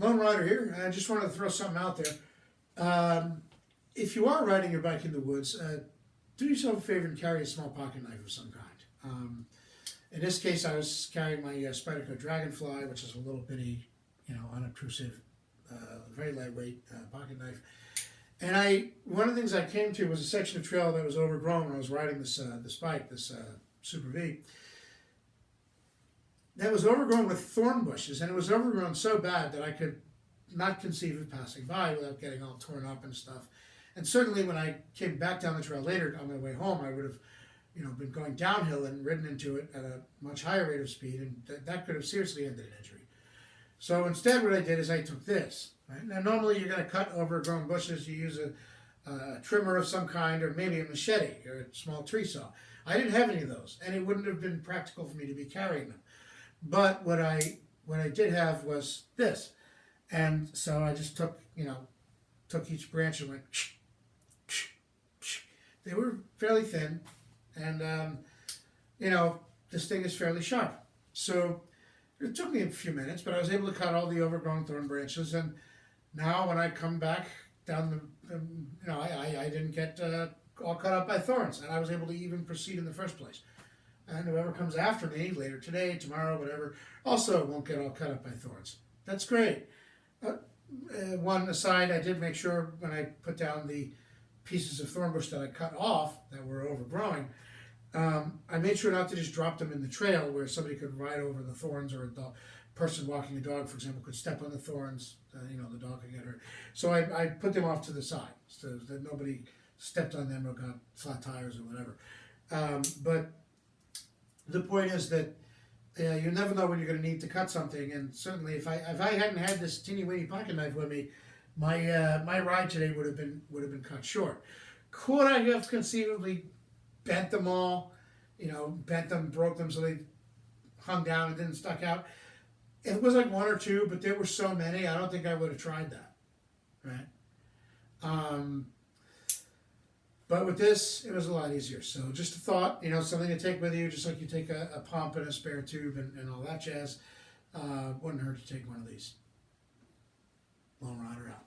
Lone Rider here. I just wanted to throw something out there. If you are riding your bike in the woods, do yourself a favor and carry a small pocket knife of some kind. In this case, I was carrying my Spyderco Dragonfly, which is a little bitty, unobtrusive, very lightweight pocket knife. And one of the things I came to was a section of trail that was overgrown when I was riding this bike, this Super V. That was overgrown with thorn bushes, and it was overgrown so bad that I could not conceive of passing by without getting all torn up and stuff. And certainly when I came back down the trail later on my way home, I would have, been going downhill and ridden into it at a much higher rate of speed, and that could have seriously ended in injury. So instead what I did is I took this. Right? Now normally you're going to cut overgrown bushes, you use a trimmer of some kind, or maybe a machete or a small tree saw. I didn't have any of those, and it wouldn't have been practical for me to be carrying them. But what I did have was this, and so I just took each branch and went. They were fairly thin, and this thing is fairly sharp. So it took me a few minutes, but I was able to cut all the overgrown thorn branches, and now when I come back down I didn't get all cut up by thorns, and I was able to even proceed in the first place. And whoever comes after me later today, tomorrow, whatever, also won't get all cut up by thorns. That's great. One aside, I did make sure when I put down the pieces of thorn bush that I cut off that were overgrowing, I made sure not to just drop them in the trail where somebody could ride over the thorns, or a person walking a dog, for example, could step on the thorns, the dog could get hurt. So I put them off to the side so that nobody stepped on them or got flat tires or whatever. But the point is that you never know when you're going to need to cut something, and certainly if I hadn't had this teeny weeny pocket knife with me, my ride today would have been cut short. Could I have conceivably bent them all, broke them so they hung down and didn't stuck out? It was like one or two, but there were so many, I don't think I would have tried that, right? But with this, it was a lot easier. So just a thought, something to take with you, just like you take a pump and a spare tube and all that jazz. Wouldn't hurt to take one of these. Lone Rider out.